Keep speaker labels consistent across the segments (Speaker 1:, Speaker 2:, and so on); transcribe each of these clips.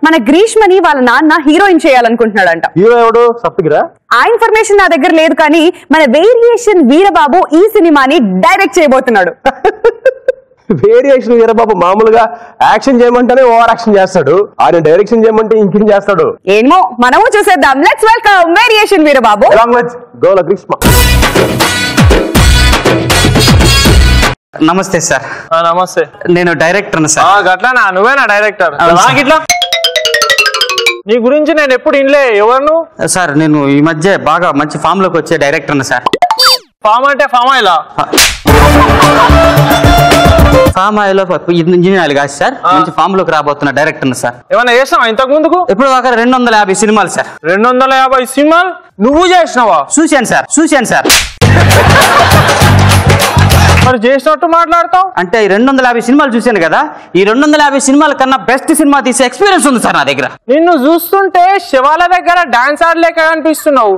Speaker 1: మన గ్రీష్మని వాళ్ళ నాన్న హీరోయిన్ చేయాలనుకుంటున్నాడంట.
Speaker 2: హీరో ఎవడు? సప్తగిరా?
Speaker 1: ఆ ఇన్ఫర్మేషన్ నా దగ్గర లేదు, కానీ మన వేరియేషన్ వీరబాబు ఈ సినిమాని డైరెక్ట్ చేయబోతున్నాడు.
Speaker 2: వేరియేషన్ వీరబాబు మామూలుగా యాక్షన్ చేయమంటేనే ఓవర్ యాక్షన్ చేస్తాడు, ఆయన డైరెక్షన్ చేయమంటే ఇంకేం చేస్తాడు
Speaker 1: ఏమో. మనము చూసేద్దాం. Let's welcome variation Veerababu
Speaker 2: along with గోల గ్రీష్మ.
Speaker 3: నమస్తే సార్.
Speaker 4: నమస్తే.
Speaker 3: నేను డైరెక్టర్ సార్.
Speaker 4: గట్లనా? నువ్వేనా డైరెక్టర్? ఇట్లా నీ గురించి నేను ఎప్పుడు ఇన్లే. ఎవరు
Speaker 3: సార్? నేను ఈ మధ్య బాగా మంచి ఫామ్ లోకి వచ్చే డైరెక్టర్ సార్.
Speaker 4: ఫామ్ అంటే palm oil?
Speaker 3: Palm oil engineer కాదు సార్, మంచి ఫామ్ లోకి రాబోతున్న డైరెక్టర్ సార్.
Speaker 4: ఏమన్నా చేసినావా ఇంతకు ముందుకు?
Speaker 3: ఇప్పుడు దాకా 250 సినిమాలు సార్.
Speaker 4: 250 సినిమాలు నువ్వు చేసినావా?
Speaker 3: చూశాను సార్.
Speaker 4: మరి చేసినట్టు మాట్లాడతావు
Speaker 3: అంటే 250 సినిమాలు చూశాను కదా, ఈ 250 సినిమాల కన్నా బెస్ట్ సినిమా తీసే ఎక్స్పీరియన్స్ ఉంది సార్ నా దగ్గర.
Speaker 4: నిన్ను చూస్తుంటే శివాల దగ్గర డాన్స్ ఆడలేక అనిపిస్తున్నావు.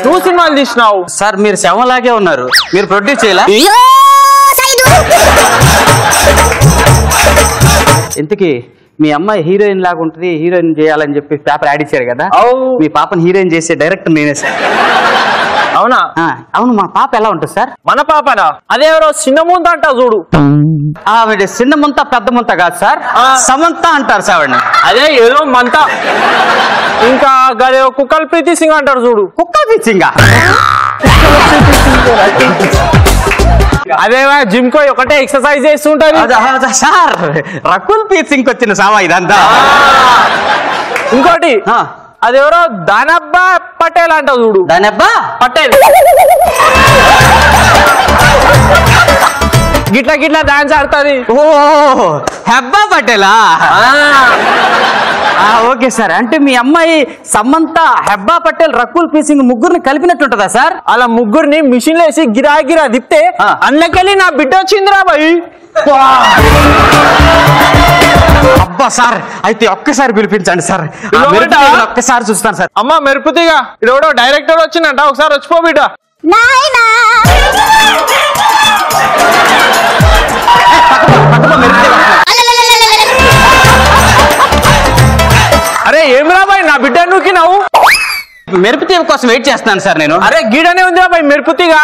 Speaker 4: నువ్వు సినిమాలు తీసినావు
Speaker 3: సార్. మీరు శవంలాగే ఉన్నారు. మీరు ప్రొడ్యూస్ చేయాలా? ఇంతకీ మీ అమ్మాయి హీరోయిన్ లాగా ఉంటుంది, హీరోయిన్ చేయాలని చెప్పి పేపర్ యాడ్ ఇచ్చారు కదా, మీ పాపని హీరోయిన్ చేసే డైరెక్టర్ నేనే సార్.
Speaker 4: అవునా?
Speaker 3: అవును. మా పాప ఎలా ఉంటుంది సార్?
Speaker 4: మన పాపనా? అదేవరో చిన్న ముంత అంటా చూడు.
Speaker 3: ఆవిడ చిన్న ముంత పెద్ద ముంత కాదు సార్, సమంత అంటారు సార్ ఆవిడని.
Speaker 4: అదే ఏదో మంత. ఇంకా గదే కుక్కల్ ప్రీతి సింగ్ అంటారు చూడు.
Speaker 3: కుక్కల్ ప్రీతి సింగ్?
Speaker 4: అదే జిమ్ కు ఒకటే ఎక్సర్సైజ్ చేస్తుంటది
Speaker 3: సార్. రకుల్ ప్రీత్ సింగ్ వచ్చిన సామా ఇదంతా.
Speaker 4: ఇంకోటి అదెవరో దానబ్బా పటేల్ అంట చూడు.
Speaker 3: దానబ్బా
Speaker 4: పటేల్ గిట్లా గిట్లా డాన్స్ ఆడుతుంది.
Speaker 3: ఓ హెబ్బా పటేలా? Okay sir. అంటే మీ అమ్మాయి సమంత, హెబ్బా పటేల్, రకుల్ ప్రీత్ సింగ్ ముగ్గురిని కలిపినట్టుంటదా సార్?
Speaker 4: అలా ముగ్గురిని మిషన్ వేసి గిరా గిరా తిప్పితే అందుకెళ్ళి నా బిడ్డ వచ్చిందిరా బాయ్.
Speaker 3: అబ్బా సార్, అయితే ఒక్కసారి పిలిపించండి సార్. ఒక్కసారి చూస్తాను సార్.
Speaker 4: అమ్మ మెరుపుతిగా ఇడెవడో డైరెక్టర్ వచ్చిందంట, ఒకసారి వచ్చిపో బిడ్డ. అరే ఏం రాబాయ్, నా బిడ్డ నువ్వు నవ్వు.
Speaker 3: మెరుపుతీగ కోసం వెయిట్ చేస్తున్నాను సార్ నేను.
Speaker 4: అరే గీడనే ఉంది రాబాయ్ మెరుపుతిగా.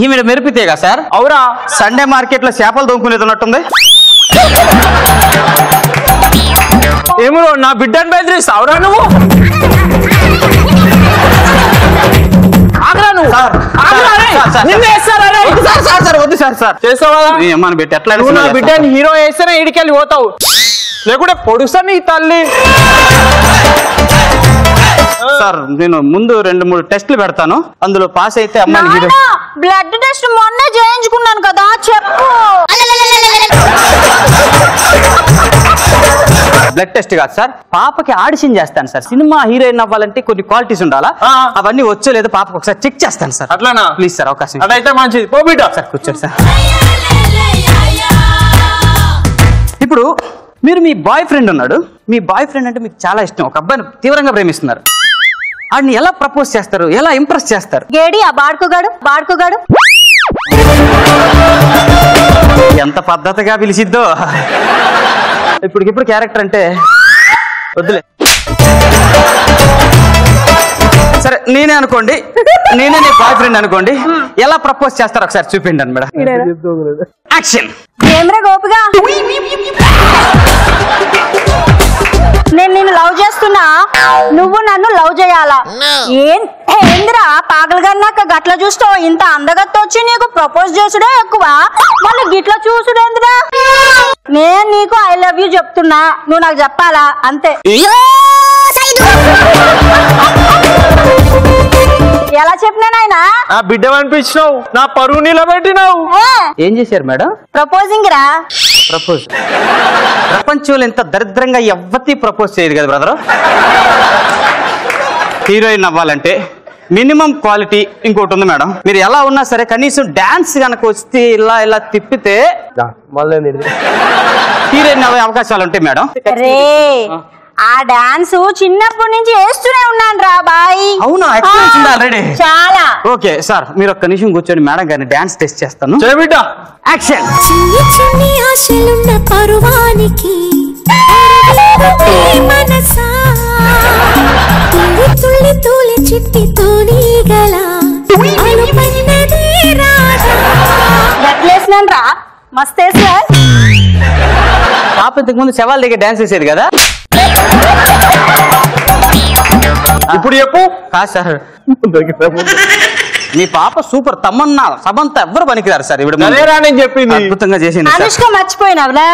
Speaker 3: ఈమె మెరుపుతీగా సార్?
Speaker 4: అవురా.
Speaker 3: సండే మార్కెట్ లో చేపలు దొంకునేది ఉన్నట్టుంది.
Speaker 4: ఏమో నా బిడ్డను బెదిరిస్తావురా నువ్వు? బిడ్డని హీరో వేస్తేనే ఇడికెళ్ళి పోతావు, లేకుంటే పొడుస్తాను నీ తల్లి.
Speaker 3: సార్ నేను ముందు 2-3 టెస్టులు పెడతాను, అందులో పాస్ అయితే అమ్మాయిని హీరో.
Speaker 5: బ్లడ్ టెస్ట్ మొన్న చేయించుకున్నాను కదా, చెప్పు.
Speaker 3: బ్లడ్ టెస్ట్ కాదు సార్, పాపకి ఆడిషన్ చేస్తాను సార్. సినిమా హీరోయిన్ అవ్వాలంటే కొన్ని క్వాలిటీస్ ఉండాలా, అవన్నీ వచ్చో లేదో పాపకు ఒకసారి చెక్ చేస్తాను సార్.
Speaker 4: అట్లానా?
Speaker 3: ప్లీజ్ సార్ అవకాశం.
Speaker 4: అదైతే మంచిది. పో బిడ్డ.
Speaker 3: సార్ కూర్చోండి సార్. ఇప్పుడు మీరు మీ బాయ్ ఫ్రెండ్ ఉన్నాడు, మీ బాయ్ ఫ్రెండ్ అంటే మీకు చాలా ఇష్టం, ఒక అబ్బాయిని తీవ్రంగా ప్రేమిస్తున్నారు. వాడిని ఎలా ప్రపోజ్ చేస్తారు, ఎలా ఇంప్రెస్ చేస్తారు?
Speaker 5: గేడి ఆ బాడుకోగాడు
Speaker 3: ఎంత పద్ధతిగా పిలిచిద్దో. ఇప్పుడు క్యారెక్టర్ అంటే వద్దులే. సరే నేనే అనుకోండి, నేనే నీ బాయ్ ఫ్రెండ్ అనుకోండి, ఎలా ప్రపోజ్ చేస్తారు ఒకసారి చూపించండి మేడం. యాక్షన్.
Speaker 5: ఏమ్రా గోపిగా, నేను నిన్ను లవ్ చేస్తున్నా, నువ్వు నన్ను లవ్ చేయాలా? ఏంద్రా పాగలగన్నాక గట్ల చూస్తావు? ఇంత అందగత్త వచ్చి నీకు ప్రపోజ్ చేసుడే ఎక్కువ, మళ్ళీ గిట్ల చూసుడేంద్రా? నేను నీకు ఐ లవ్ యూ చెప్తున్నా, నువ్వు నాకు చెప్పాలా అంతే. ఎలా చెప్పినా నాయనా?
Speaker 4: నా బిడ్డ అనిపించినావు, నా పరువు నిలబెట్టినావు.
Speaker 3: ఏం చేశారు మేడం?
Speaker 5: ప్రపోజింగ్ రా.
Speaker 3: ప్రపోజ్? ప్రపంచంలో ఎంత దరిద్రంగా ఎవ్వతి ప్రపోజ్ చేయదు కదా బ్రదర్. హీరోయిన్ అవ్వాలంటే మినిమం క్వాలిటీ ఇంకోటి ఉంది మేడం. మీరు ఎలా ఉన్నా సరే కనీసం డాన్స్ కనుక వస్తే ఇలా ఇలా తిప్పితే హీరోయిన్ అవ్వే అవకాశాలు ఉంటాయి మేడం.
Speaker 5: రే ఆ డాన్స్ చిన్నప్పటి నుంచి వేస్తూనే ఉన్నాను రా బాయ్.
Speaker 3: అవునా, ఎక్స్పీరియన్స్ ఉందా ఆల్రెడీ?
Speaker 5: చాలా.
Speaker 3: ఓకే సార్, మీరు ఒక్క నిమిషం కూర్చొని మేడం గారిని డాన్స్ టెస్ట్ చేస్తాను.
Speaker 2: బిడ్డ
Speaker 3: యాక్షన్.
Speaker 6: చిన్ని చిన్ని ఆశలున్న పరువానికి మనసా తుల్లి తుల్లి తూలి చిట్టి తూలిగల అనుపన్నదే రాజా.
Speaker 5: గట్లేసినాను రా, మస్తేసా.
Speaker 3: పాప ఇంతకు ముందు శవాల దగ్గర డాన్స్ చేసేది కదా?
Speaker 2: ఇప్పుడు చెప్పు.
Speaker 3: కాదు సార్, మీ పాప సూపర్. తమ్మన్నా సబంతా ఎవ్వరు పనికిరారు సార్. ఇప్పుడు
Speaker 2: అదేరా నేను చెప్పింది.
Speaker 3: అద్భుతంగా చేసింది సార్.
Speaker 5: అనుష్క మర్చిపోయినావులా?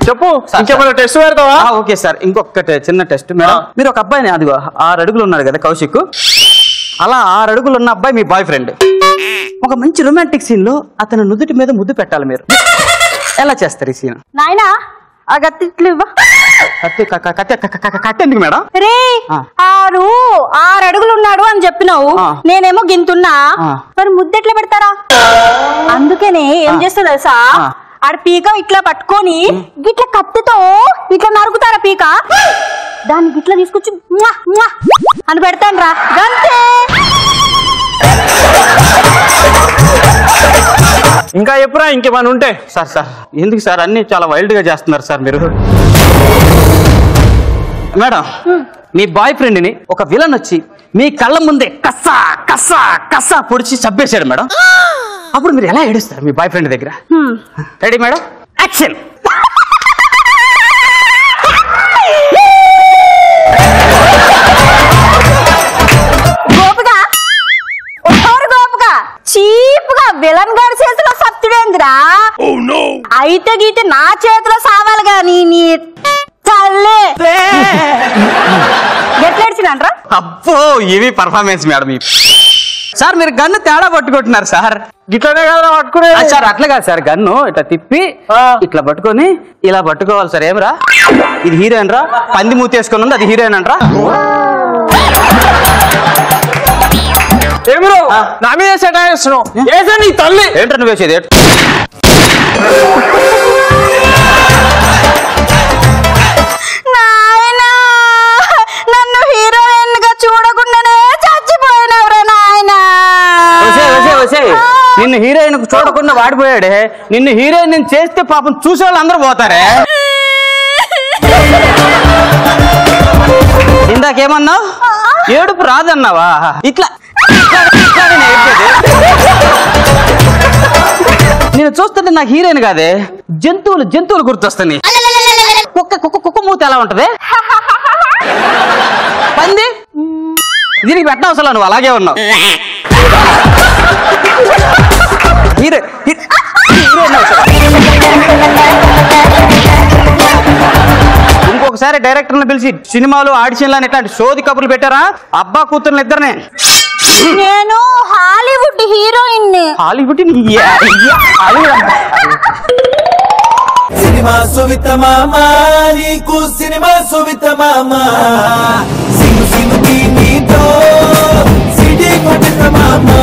Speaker 2: చెప్పు, ఇంకేమైనా టెస్ట్ పెడతావా?
Speaker 3: ఓకే సార్, ఇంకొకటి చిన్న టెస్ట్. మేడం, మీరు ఒక అబ్బాయిని, అదిగో 6 అడుగులు ఉన్నారు కదా కౌశిక్, అలా 6 అడుగులు ఉన్న అబ్బాయి మీ బాయ్ ఫ్రెండ్. ఒక మంచి రొమాంటిక్ సీన్ లో అతను నుదుటి మీద ముద్దు పెట్టాలి. మీరు ఎలా చేస్తారు ఈ సీన్?
Speaker 5: నాయనా ఆ గత్తిట్లు ఇవ్వ.
Speaker 3: కట్టెందుకు మేడం?
Speaker 5: రే 6 అడుగులు ఉన్నాడు అని చెప్పినావు, నేనేమో గింతున్నా, మరి ముద్దెట్లా పెడతారా? అందుకనే ఏం చేస్తా తెలుసా, ఆడ పీక ఇట్లా పట్టుకొని గిట్ల కత్తితో ఇట్లా నరుకుతారా పీక, దాన్ని గిట్లా తీసుకొచ్చి మ్వా మ్వా అని పెడతాను రా, గంతే.
Speaker 2: ఇంకా ఎప్పుడా ఇంకేమైనా ఉంటే?
Speaker 3: సార్ సార్ ఎందుకు సార్ అన్ని చాలా వైల్డ్ గా చేస్తున్నారు సార్ మీరు. మేడం, మీ బాయ్ ఫ్రెండ్ ని ఒక విలన్ వచ్చి మీ కళ్ళ ముందే కస్సా కస్సా కస్సా పొడిచి చంపేశాడు మేడం. అప్పుడు మీరు ఎలా ఏడుస్తారు మీ బాయ్ ఫ్రెండ్ దగ్గర? Ready madam, action.
Speaker 5: గోపుగా గోపుగా చీప్గా విలన్ గారి చేతిలో సత్తుడేందిరా? అయితే గీతే నా చేతిలో సావాలి గాని నీ తల్లే గట్లేడ్చినాన్రా.
Speaker 3: అబ్బో, ఇవి పర్ఫార్మెన్స్ మేడం. సార్ మీరు గన్ను తేడా పట్టుకుంటున్నారు సార్.
Speaker 2: గిట్లనే కదా పట్టుకునే
Speaker 3: సార్. అట్లా కాదు సార్, గన్ను ఇట్లా తిప్పి ఇట్లా పట్టుకొని ఇలా పట్టుకోవాలి సార్. ఏమరా ఇది హీరోయిన్ రా, పంది మూతేసుకొని ఉంది, అది హీరోయిన్ అంటరా?
Speaker 2: ఏమిరో నా మీద సెట్ చేస్తున్నావు? ఏసా నీ తల్లి.
Speaker 3: ఏంటో నువ్వు వేసేది?
Speaker 5: నాయనా, నన్ను హీరోయిన్ గా చూడకుండానే చచ్చిపోయినవరా నాయనా.
Speaker 3: నిన్ను హీరోయిన్ చూడకుండా వాడిపోయాడే. నిన్ను హీరోయిన్ చేస్తే పాపం చూసే వాళ్ళు అందరూ పోతారే. ఇందాకేమన్నావు? ఏడుపు రాదన్నావా? ఇట్లా నేను చూస్తుంటే నాకు హీరోయిన్ కాదే, జంతువులు గుర్తొస్తాయి. కుక్క మూత ఎలా ఉంటది? పంది. దీనికి పెట్టవసలా, నువ్వు అలాగే ఉన్నావు. ఇంకొకసారి డైరెక్టర్ని పిలిచి సినిమాలు ఆడిషన్లు ఇట్లాంటి సోది కబుర్లు పెట్టారా? అబ్బా కూతుర్ని ఇద్దరినే.
Speaker 5: నేను Hollywood heroine.
Speaker 3: Hollywood?
Speaker 7: Cinema Suvitha మామా, నీకు సినిమా సువిత మామా, నీతో సిటీ కొట్టిన మామా.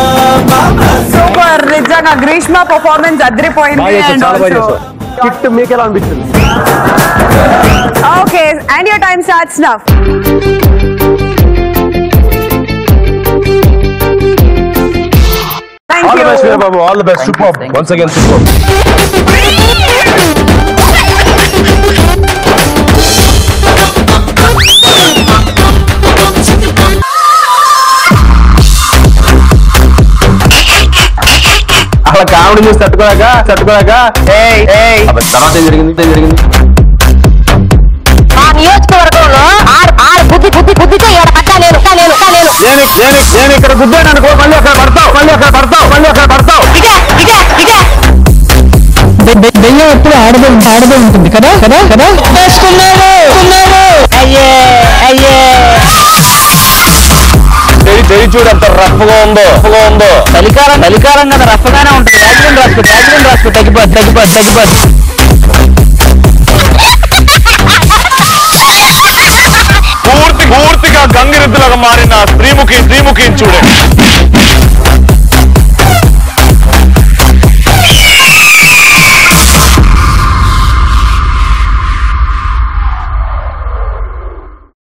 Speaker 1: సూపర్, నిజంగా గ్రీష్మ పర్ఫార్మెన్స్ అదిరిపోయింది.
Speaker 2: కిట్ మీకు ఎలా అనిపించింది?
Speaker 1: Okay, and your time starts now.
Speaker 2: All the best, Veerababu. All the best. Superb. Once again, superb. అలా కామెడీ చూసి తట్టుకోలేక తర్వాత ఏం జరిగింది?
Speaker 5: ఆ నియోజకవర్గంలో బుద్ధితో
Speaker 2: నేను ఇక్కడ గుద్దాను అనుకో, మళ్ళీ అక్కడ పడతావు.
Speaker 8: దెయ్యం ఎప్పుడు ఆడదే ఉంటుంది కదా.
Speaker 2: చెయ్యి చూడు ఎంత రఫ్గా ఉందో.
Speaker 8: చలికాలం కదా, రఫ్గానే ఉంటుంది. రాజులను రాసుకో తగ్గిపోద్ది.
Speaker 2: పూర్తిగా గంగిరెద్దులాగా మారిన శ్రీముఖి చూడండి.